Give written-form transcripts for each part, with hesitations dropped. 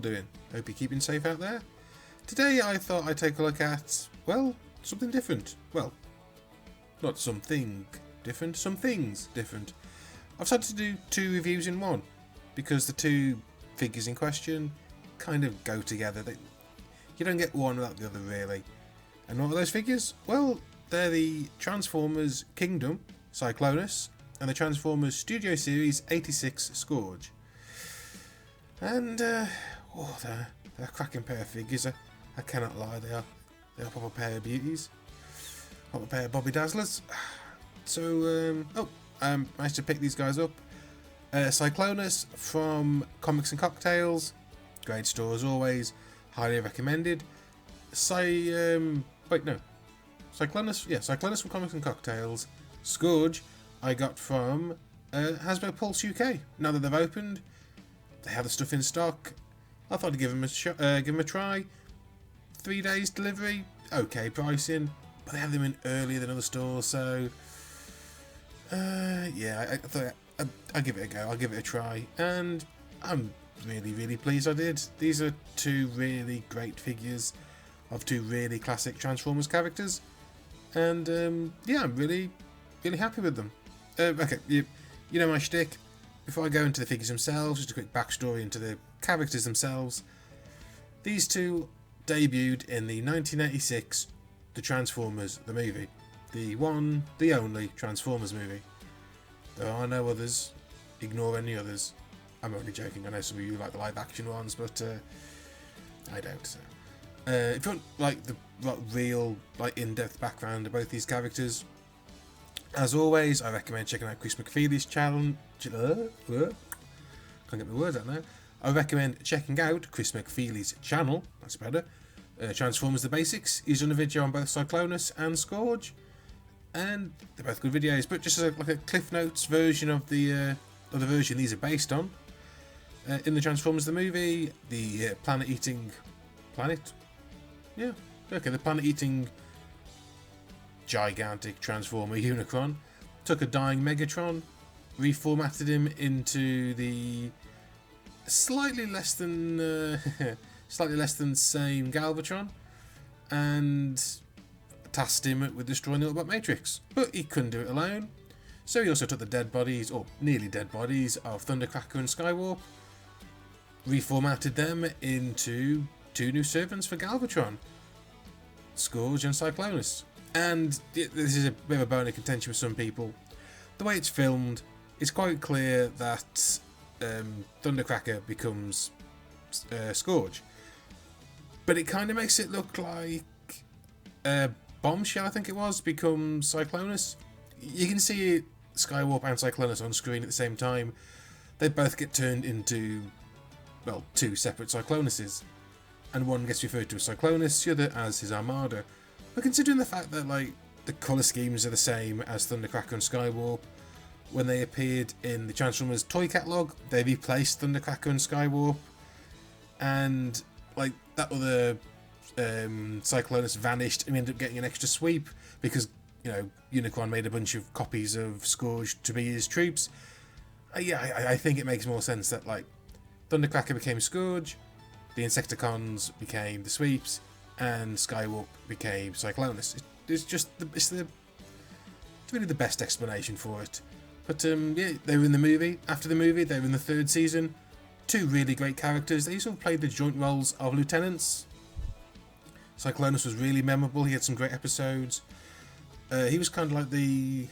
doing? Hope you're keeping safe out there. Today I thought I'd take a look at, well, something different. Well, not something different, some things different. I've decided to do 2 reviews in one, because the 2 figures in question kind of go together. You don't get one without the other, really. And what are those figures? Well, they're the Transformers Kingdom Cyclonus and the Transformers Studio Series 86 Scourge. And, they're a cracking pair of figures. I cannot lie, they are a proper pair of beauties. Proper pair of Bobby Dazzlers. So, I managed to pick these guys up. Cyclonus from Comics and Cocktails. Great store as always. Highly recommended. Cyclonus from Comics and Cocktails. Scourge I got from Hasbro Pulse UK. Now that they've opened, they have the stuff in stock. I thought I'd give them a try. 3 days delivery, okay pricing, but they have them in earlier than other stores, so I thought I'd give it a go. I'll give it a try, and I'm really pleased I did. These are 2 really great figures of 2 really classic Transformers characters, and I'm really happy with them. Okay, you know my shtick. Before I go into the figures themselves, just a quick backstory into the characters themselves. These 2 debuted in the 1986 The Transformers, the movie. The one, the only Transformers movie. There are no others. Ignore any others. I'm only joking. I know some of you like the live action ones, but I don't. So, if you want the real in-depth background of both these characters, as always, I recommend checking out Chris McFeely's channel. Can't get my words out now. I recommend checking out Chris McFeely's channel. That's better. Transformers the Basics. He's done a video on both Cyclonus and Scourge, and they're both good videos. But just as a Cliff Notes version of the version these are based on. In the Transformers the movie, the the planet-eating gigantic Transformer Unicron took a dying Megatron, reformatted him into the slightly less than same Galvatron, and tasked him with destroying the Autobot Matrix. But he couldn't do it alone, so he also took the dead bodies, or nearly dead bodies, of Thundercracker and Skywarp, reformatted them into 2 new servants for Galvatron, Scourge and Cyclonus. And this is a bit of a bone of contention with some people. The way it's filmed, it's quite clear that Thundercracker becomes Scourge, but it kind of makes it look like Bombshell, I think it was, becomes Cyclonus. You can see Skywarp and Cyclonus on screen at the same time. They both get turned into, 2 separate Cyclonuses, and one gets referred to as Cyclonus, the other as his Armada. But considering the fact that the colour schemes are the same as Thundercracker and Skywarp, when they appeared in the Transformers toy catalogue, they replaced Thundercracker and Skywarp, and that other Cyclonus vanished, and we ended up getting an extra sweep because Unicron made a bunch of copies of Scourge to be his troops. I think it makes more sense that Thundercracker became Scourge, the Insecticons became the sweeps, and Skywarp became Cyclonus. It's really the best explanation for it. But they were in the movie. After the movie, they were in the 3rd season. 2 really great characters. They sort of played the joint roles of lieutenants. Cyclonus was really memorable. He had some great episodes. He was kind of like the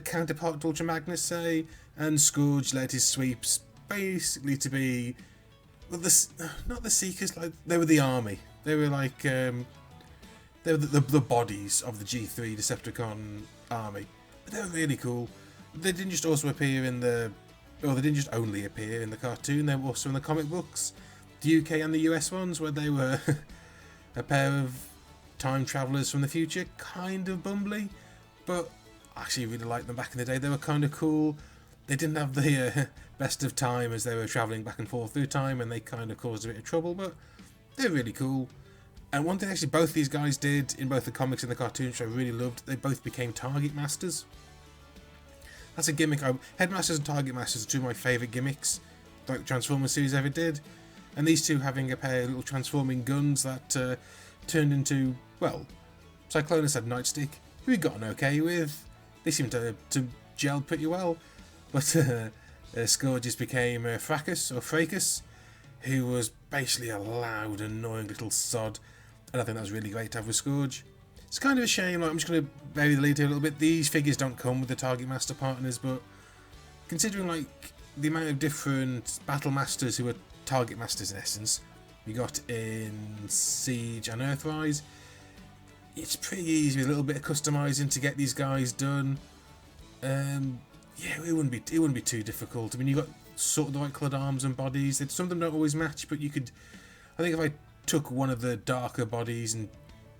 counterpart to Ultra Magnus, say, and Scourge led his sweeps basically to be not the Seekers. They were the army. They were they were the bodies of the G3 Decepticon army. But they were really cool. They didn't just also appear in they didn't just only appear in the cartoon. They were also in the comic books, the UK and the US ones, where they were a pair of time travellers from the future, kind of bumbly, but I actually really liked them back in the day. They were kind of cool. They didn't have the best of time as they were travelling back and forth through time, and they kind of caused a bit of trouble, but they're really cool. And one thing actually both these guys did in both the comics and the cartoons, which I really loved, they both became Target Masters. That's a gimmick. Headmasters and Target Masters are 2 of my favourite gimmicks like the Transformers series ever did. And these two having a pair of little transforming guns that turned into, well, Cyclonus had Nightstick, who he got on okay with. They seemed to gel pretty well. But Scourge became Fracas, who was basically a loud, annoying little sod. And I think that was really great to have with Scourge. It's kind of a shame, like, I'm just going to bury the lead here a little bit. These figures don't come with the Target Master partners, but considering like the amount of different Battle Masters who are Target Masters in essence, we got in Siege and Earthrise, it's pretty easy with a little bit of customizing to get these guys done. Yeah, it wouldn't be too difficult. I mean, you got sort of the right coloured arms and bodies. Some of them don't always match, but you could. I think if I took one of the darker bodies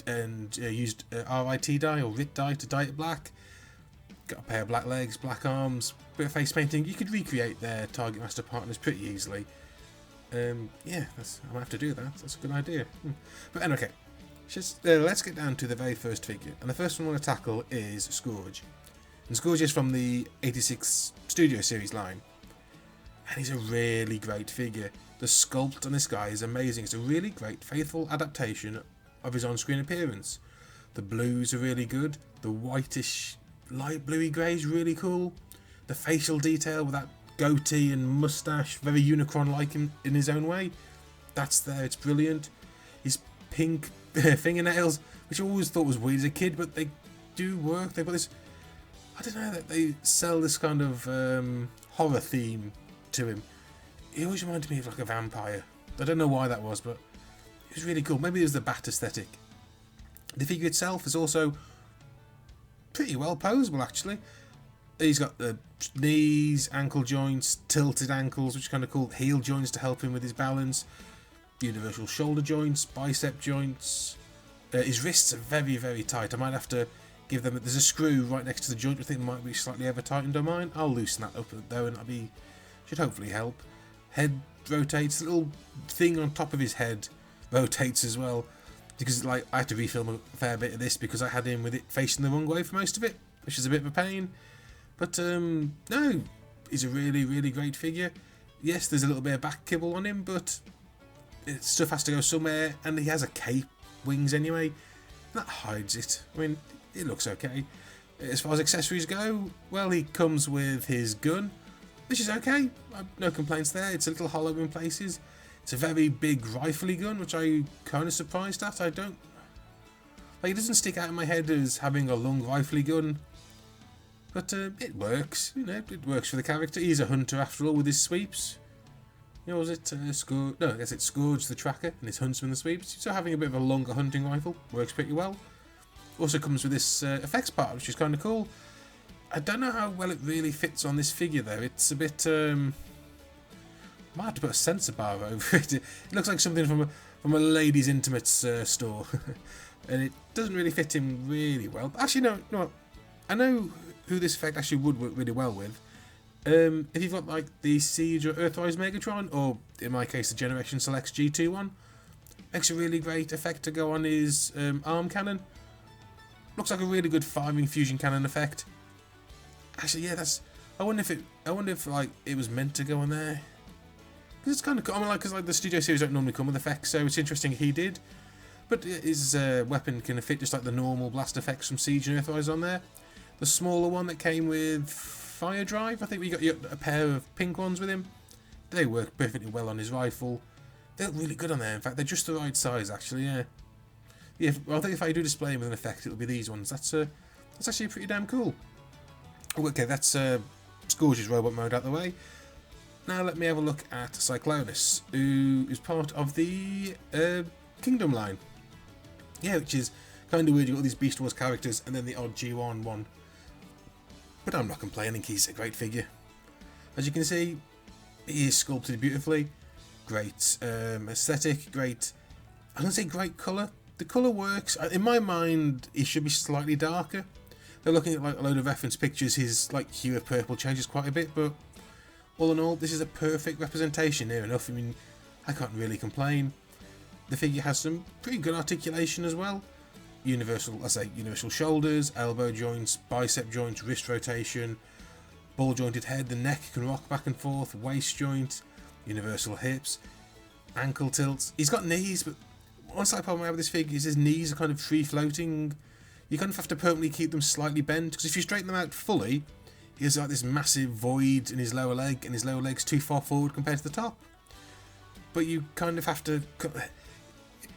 and used RIT dye or RIT dye to dye it black, got a pair of black legs, black arms, bit of face painting, you could recreate their Target Master partners pretty easily. Yeah, I might have to do that. That's a good idea. But anyway, okay, let's get down to the very first figure, and the first one I want to tackle is Scourge. And Scourge is from the 86 Studio Series line, and he's a really great figure. The sculpt on this guy is amazing. It's a really great, faithful adaptation of his on-screen appearance. The blues are really good. The whitish, light bluey grey is really cool. The facial detail with that goatee and moustache, very Unicron-like in his own way, that's there. It's brilliant. His pink fingernails, which I always thought was weird as a kid, but they do work. They've got this, I don't know, that they sell this kind of horror theme to him. He always reminded me of like a vampire. I don't know why that was, but it was really cool. Maybe it was the bat aesthetic. The figure itself is also pretty well poseable, actually. He's got the knees, ankle joints, tilted ankles, which is kind of cool, heel joints to help him with his balance, universal shoulder joints, bicep joints. His wrists are very, very tight. I might have to give them. There's a screw right next to the joint. I think it might be slightly over tightened on mine. I'll loosen that up though, and should hopefully help. Head rotates. The little thing on top of his head rotates as well, because like I had to refilm a fair bit of this because I had him with it facing the wrong way for most of it, which is a bit of a pain. But no, he's a really, really great figure. Yes, there's a little bit of back kibble on him, but stuff has to go somewhere, and he has a cape, wings anyway. That hides it. I mean, it looks okay. As far as accessories go, well, he comes with his gun, which is okay. No complaints there. It's a little hollow in places. It's a very big rifly gun, which I'm kind of surprised at. It doesn't stick out in my head as having a long rifly gun, but it works. You know, it works for the character. He's a hunter after all with his sweeps. You know, was it Scourge? No, I guess it's Scourge the tracker and his huntsman the sweeps. So having a bit of a longer hunting rifle works pretty well. Also comes with this effects part, which is kind of cool. I don't know how well it really fits on this figure though. It's a bit. Might have to put a sensor bar over it. It looks like something from a ladies' intimates store, and it doesn't really fit him really well. Actually, no. I know who this effect actually would work really well with. If you've got like the Siege or Earthrise Megatron, or in my case the Generation Selects G2 one, makes a really great effect to go on his arm cannon. Looks like a really good firing fusion cannon effect. Actually, yeah, I wonder if like it was meant to go on there. Because it's kind of cool. I mean, because the Studio Series don't normally come with effects, so it's interesting he did. But his weapon can fit just like the normal blast effects from Siege and Earthrise on there. The smaller one that came with Fire Drive, I think we got a pair of pink ones with him. They work perfectly well on his rifle. They look really good on there. In fact, they're just the right size, actually. Yeah. Yeah. Well, I think if I do display them with an effect, it'll be these ones. That's actually pretty damn cool. Okay, that's Scourge's robot mode out the way. Now let me have a look at Cyclonus, who is part of the Kingdom line. Yeah, which is kind of weird. You've got all these Beast Wars characters and then the odd G1 one. But I'm not complaining, he's a great figure. As you can see, he is sculpted beautifully. Great aesthetic, great, I'm going to say great colour. The colour works. In my mind, he should be slightly darker. They're looking at like a load of reference pictures, his like hue of purple changes quite a bit, but all in all, this is a perfect representation near enough. I mean, I can't really complain. The figure has some pretty good articulation as well. Universal shoulders, elbow joints, bicep joints, wrist rotation, ball jointed head, the neck can rock back and forth, waist joint, universal hips. ankle tilts. He's got knees, but one slight problem I have with this figure is his knees are kind of free floating. You kind of have to permanently keep them slightly bent, because if you straighten them out fully, he has like this massive void in his lower leg, and his lower leg's too far forward compared to the top. But you kind of have to...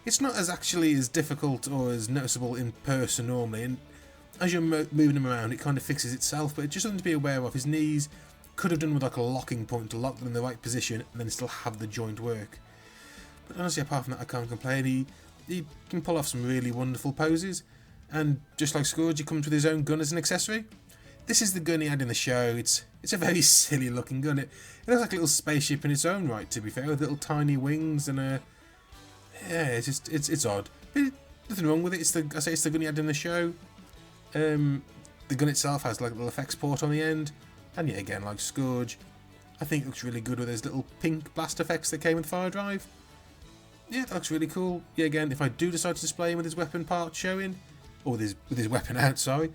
It's not as actually as difficult or as noticeable in person normally, and as you're moving him around, it kind of fixes itself, but it's just something to be aware of. His knees could have done with like a locking point to lock them in the right position, and then still have the joint work. But honestly, apart from that, I can't complain. He can pull off some really wonderful poses, and just like Scourge, he comes with his own gun as an accessory. This is the gun he had in the show. It's a very silly looking gun. It looks like a little spaceship in its own right, to be fair, with little tiny wings and a... Yeah, it's odd. But nothing wrong with it. It's the gun he had in the show. The gun itself has like a little effects port on the end, and yet again, like Scourge, I think it looks really good with those little pink blast effects that came with Fire Drive. Yeah, that looks really cool. Yeah, again, if I do decide to display him with his weapon part showing, or with his weapon out, sorry,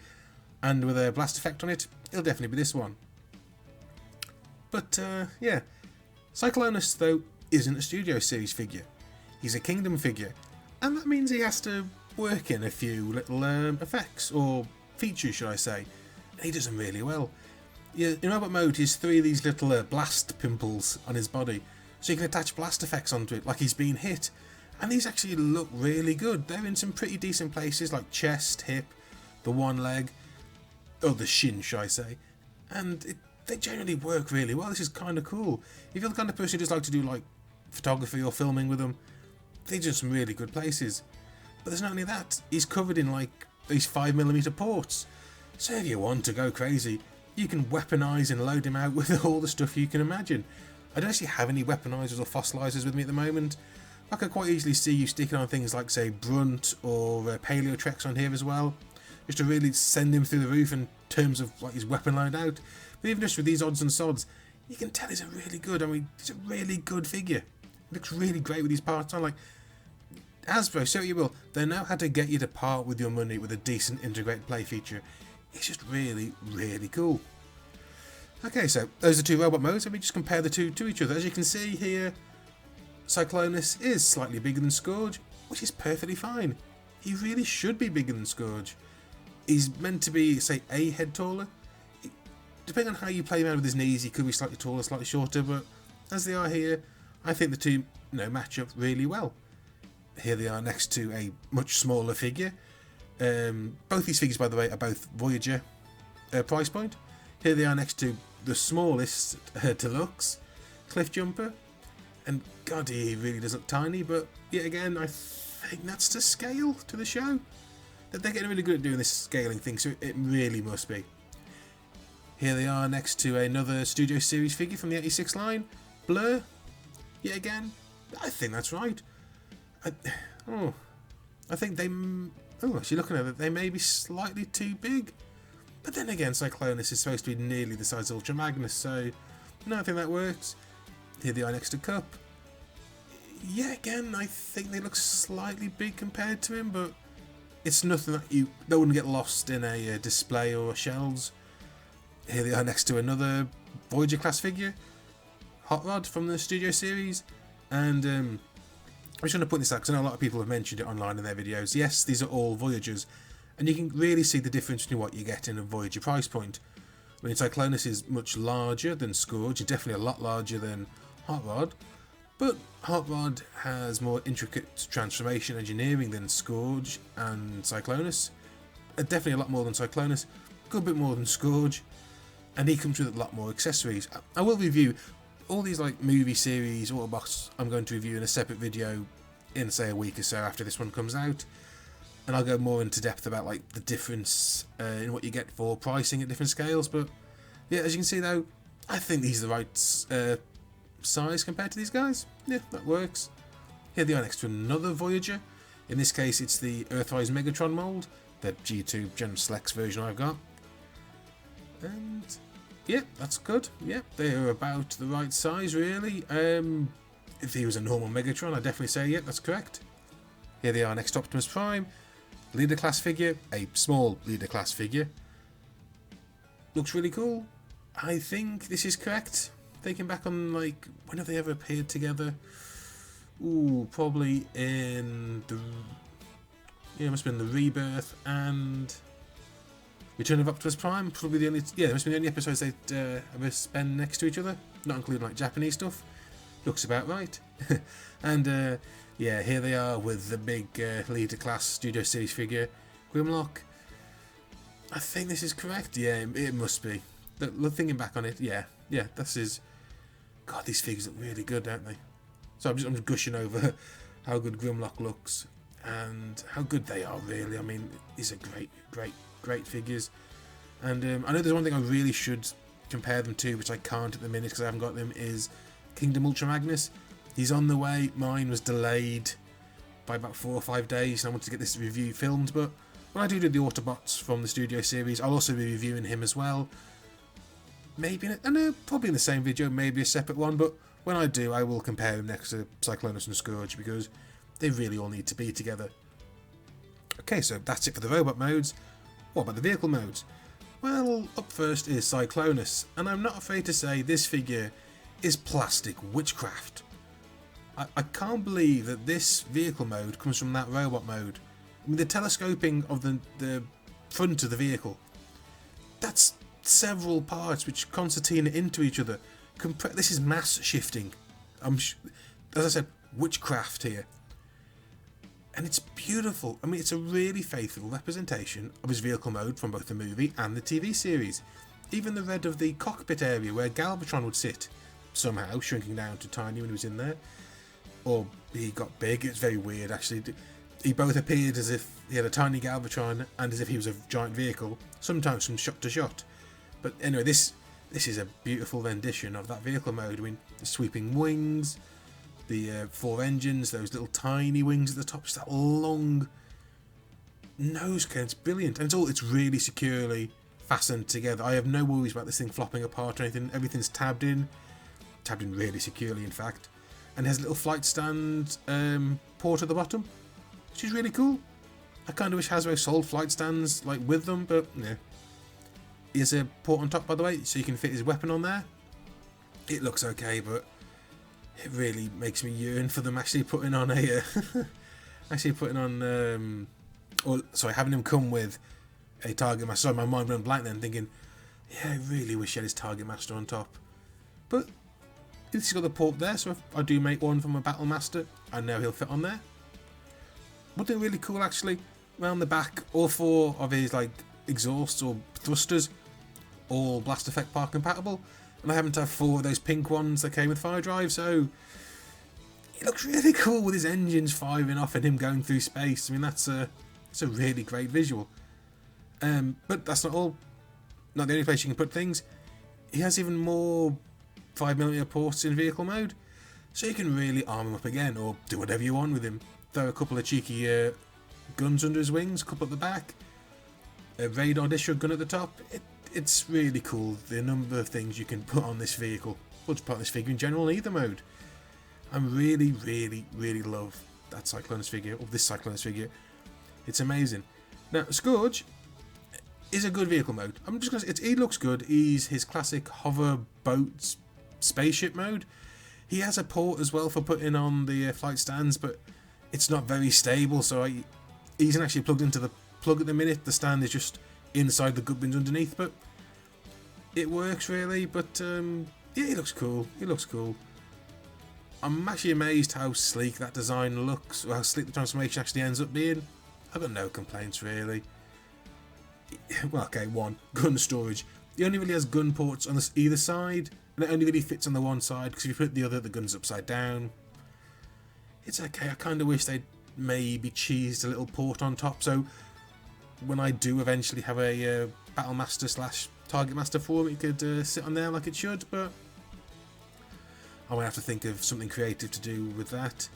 and with a blast effect on it, it'll definitely be this one. But yeah, Cyclonus though isn't a Studio Series figure. He's a Kingdom figure, and that means he has to work in a few little effects, or features should I say, and he does them really well. Yeah, in robot mode he's 3 of these little blast pimples on his body, so you can attach blast effects onto it like he's been hit, and these actually look really good. They're in some pretty decent places like chest, hip, the one leg, or the shin should I say, and they generally work really well. This is kind of cool. If you're the kind of person who just like to do like photography or filming with them, they do some really good places. But there's not only that, he's covered in like these 5mm ports, so if you want to go crazy, you can weaponize and load him out with all the stuff you can imagine. I don't actually have any weaponizers or fossilizers with me at the moment. I could quite easily see you sticking on things like say Brunt or Paleotrex on here as well, just to really send him through the roof in terms of like his weapon load out. But even just with these odds and sods, you can tell he's a really good, he's a really good figure. He looks really great with these parts on. Like, Hasbro, say what you will, they know how to get you to part with your money with a decent integrated play feature. It's just really, really cool. Okay, so those are 2 robot modes. Let me just compare the two to each other. As you can see here, Cyclonus is slightly bigger than Scourge, which is perfectly fine. He really should be bigger than Scourge. He's meant to be, say, a head taller. Depending on how you play him out with his knees, he could be slightly taller, slightly shorter, but as they are here, I think the two match up really well. Here they are next to a much smaller figure. Both these figures, by the way, are both Voyager price point. Here they are next to the smallest deluxe Cliff Jumper. And God, he really does look tiny, but yet again, I think that's to scale to the show. That they're getting really good at doing this scaling thing, so it really must be. Here they are next to another Studio Series figure from the 86 line, Blur. Yet again, I think that's right. I think they... actually looking at it, they may be slightly too big. But then again, Cyclonus is supposed to be nearly the size of Ultra Magnus, so no, I think that works. Here they are next to Cup. Yeah, again, I think they look slightly big compared to him, but it's nothing that wouldn't get lost in a display or shelves. Here they are next to another Voyager class figure, Hot Rod from the Studio Series, and I'm just going to put this out because I know a lot of people have mentioned it online in their videos. Yes, these are all Voyagers, and you can really see the difference between what you get in a Voyager price point. I mean, Cyclonus is much larger than Scourge, definitely a lot larger than Hot Rod, but Hot Rod has more intricate transformation engineering than Scourge and Cyclonus. Definitely a lot more than Cyclonus, a good bit more than Scourge, and he comes with a lot more accessories. I will review all these like movie series, Autobots, I'm going to review in a separate video in say a week or so after this one comes out, and I'll go more into depth about like the difference in what you get for pricing at different scales. But yeah, as you can see though, I think these are the right size compared to these guys. Yeah, that works. Here they are next to another Voyager. In this case it's the Earthrise Megatron mold, the G2 Gen Slex version I've got. And yeah, that's good. Yeah, they are about the right size really. If he was a normal Megatron, I'd definitely say yeah, that's correct. Here they are next to Optimus Prime, leader class figure, a small leader class figure. Looks really cool. I think this is correct. Thinking back on like when have they ever appeared together? Probably in the... Yeah, it must have been the Rebirth and Return of Optimus Prime. Probably the only... Yeah, it must have been the only episodes they'd ever spend next to each other. Not including like Japanese stuff. Looks about right. And yeah, here they are with the big Leader Class Studio Series figure, Grimlock. I think this is correct. Yeah, it must be. Thinking back on it, yeah, this is... God, these figures look really good, don't they? So I'm just gushing over how good Grimlock looks and how good they are, really. I mean, these are great figures. And I know there's one thing I really should compare them to, which I can't at the minute because I haven't got them, is Kingdom Ultra Magnus. He's on the way. Mine was delayed by about 4 or 5 days, and I wanted to get this review filmed. But when I do the Autobots from the Studio Series, I'll also be reviewing him as well. Maybe, probably in the same video, maybe a separate one. But when I do, I will compare them next to Cyclonus and Scourge because they really all need to be together. Okay, so that's it for the robot modes. What about the vehicle modes? Well, up first is Cyclonus, and I'm not afraid to say this figure is plastic witchcraft. I can't believe that this vehicle mode comes from that robot mode. I mean, the telescoping of the front of the vehicle, that's several parts which concertina into each other. This is mass shifting. As I said, witchcraft here. And it's beautiful. I mean, it's a really faithful representation of his vehicle mode from both the movie and the TV series. Even the red of the cockpit area where Galvatron would sit, somehow shrinking down to tiny when he was in there. Or he got big. It's very weird, actually. He both appeared as if he had a tiny Galvatron and as if he was a giant vehicle, sometimes from shot to shot. But anyway, this is a beautiful rendition of that vehicle mode. I mean, the sweeping wings, the 4 engines, those little tiny wings at the top, just that long nose cone. It's brilliant, and it's really securely fastened together. I have no worries about this thing flopping apart or anything. Everything's tabbed in really securely, in fact, and has a little flight stand port at the bottom, which is really cool. I kind of wish Hasbro sold flight stands like with them, but yeah. Here's a port on top, by the way, so you can fit his weapon on there. It looks okay, but it really makes me yearn for them actually putting on a having him come with a target master. Sorry, my mind went blank then, thinking, yeah, I really wish he had his target master on top. But he's got the port there, so if I do make one from a battle master, I know he'll fit on there. One thing really cool, actually, around the back, all 4 of his exhausts or thrusters, all blast effect part compatible, and I happen to have 4 of those pink ones that came with fire drive, so it looks really cool with his engines firing off and him going through space. I mean, it's a really great visual. But that's not all. Not the only place you can put things. He has even more 5mm ports in vehicle mode, so you can really arm him up again, or do whatever you want with him. Throw a couple of cheeky guns under his wings, a couple at the back, a radar dish or gun at the top. It's really cool, the number of things you can put on this vehicle, or just put on this figure in general in either mode. I really love that Cyclonus figure, or this Cyclonus figure. It's amazing. Now, Scourge is a good vehicle mode. I'm just gonna say, he looks good. He's his classic hover boat spaceship mode. He has a port as well for putting on the flight stands, but it's not very stable, so he isn't actually plugged into the plug at the minute. The stand is just inside the gut bins underneath, but it works really. But yeah, he looks cool. I'm actually amazed how sleek that design looks, or how sleek the transformation actually ends up being. I've got no complaints really. Well, okay, one, gun storage. He only really has gun ports on either side, and it only really fits on the one side, because if you put the other, the gun's upside down. It's okay. I kind of wish they'd maybe cheesed a little port on top, so when I do eventually have a Battle Master / Target Master form, it could sit on there like it should, but I might have to think of something creative to do with that.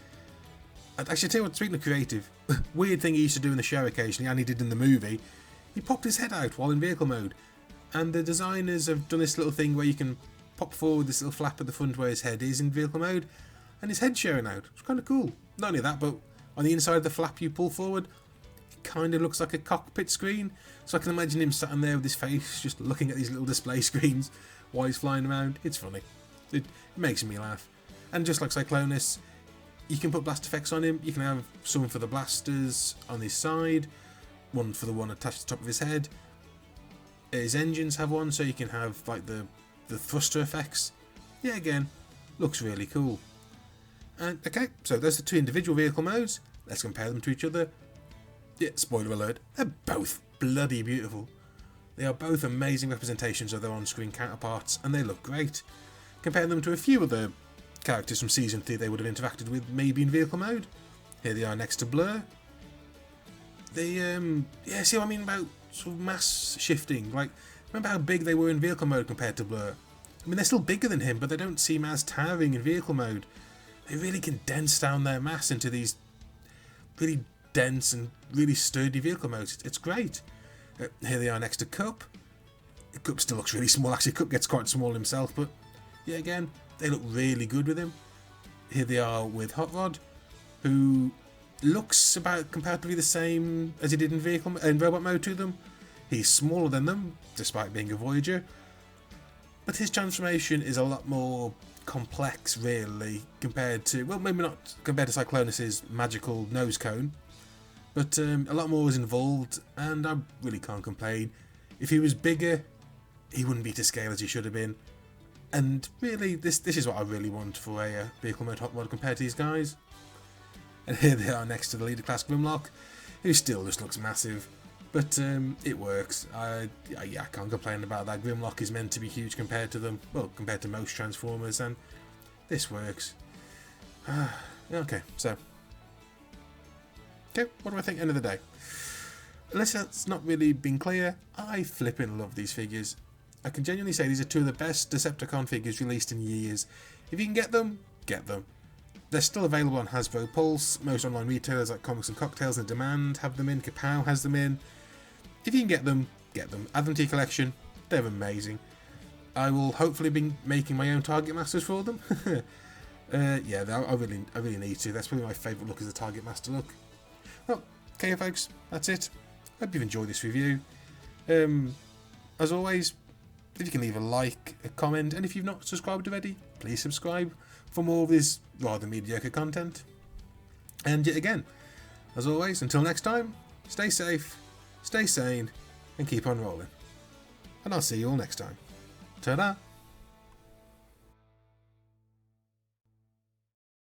Actually, tell you what, speaking of creative, weird thing he used to do in the show occasionally, and he did in the movie, he popped his head out while in vehicle mode, and the designers have done this little thing where you can pop forward this little flap at the front where his head is in vehicle mode, and his head's showing out. It's kind of cool. Not only that, but on the inside of the flap you pull forward, it kind of looks like a cockpit screen, so I can imagine him sat in there with his face just looking at these little display screens while he's flying around. It's funny. It makes me laugh. And just like Cyclonus, you can put blast effects on him. You can have some for the blasters on his side, one for the one attached to the top of his head. His engines have one, so you can have like the thruster effects. Yeah, again, looks really cool. And okay, so those are 2 individual vehicle modes. Let's compare them to each other. Yeah, spoiler alert, they're both bloody beautiful. They are both amazing representations of their on-screen counterparts, and they look great. Compare them to a few other characters from Season 3 they would have interacted with, maybe in vehicle mode. Here they are next to Blur. They, yeah, see what I mean about sort of mass shifting? Like, remember how big they were in vehicle mode compared to Blur? I mean, they're still bigger than him, but they don't seem as towering in vehicle mode. They really condense down their mass into these really dense and really sturdy vehicle modes. It's great. Here they are next to Cup. Cup still looks really small. Actually, Cup gets quite small himself, but yeah, again, they look really good with him. Here they are with Hot Rod, who looks about comparatively the same as he did in robot mode to them. He's smaller than them, despite being a Voyager, but his transformation is a lot more complex, really, compared to, well, maybe not compared to Cyclonus' magical nose cone, but a lot more is involved, and I really can't complain. If he was bigger, he wouldn't be to scale as he should have been, and really, this is what I really want for a vehicle mode Hot Rod compared to these guys. And here they are next to the leader class Grimlock, who still just looks massive, but it works. I can't complain about that. Grimlock is meant to be huge compared to them, well, compared to most Transformers, and this works. Okay, so, okay, what do I think end of the day? Unless that's not really been clear, I flipping love these figures. I can genuinely say these are 2 of the best Decepticon figures released in years. If you can get them, get them. They're still available on Hasbro Pulse. Most online retailers like Comics and Cocktails and Demand have them in. Kapow has them in. If you can get them, get them. Add them to your collection. They're amazing. I will hopefully be making my own Target Masters for them. Yeah, I really need to. That's probably my favourite look, is the Target Master look. Well, okay folks, that's it. Hope you've enjoyed this review. As always, if you can leave a like, a comment, and if you've not subscribed already, please subscribe for more of this rather mediocre content. And yet again, as always, until next time, stay safe, stay sane, and keep on rolling. And I'll see you all next time. Ta-da!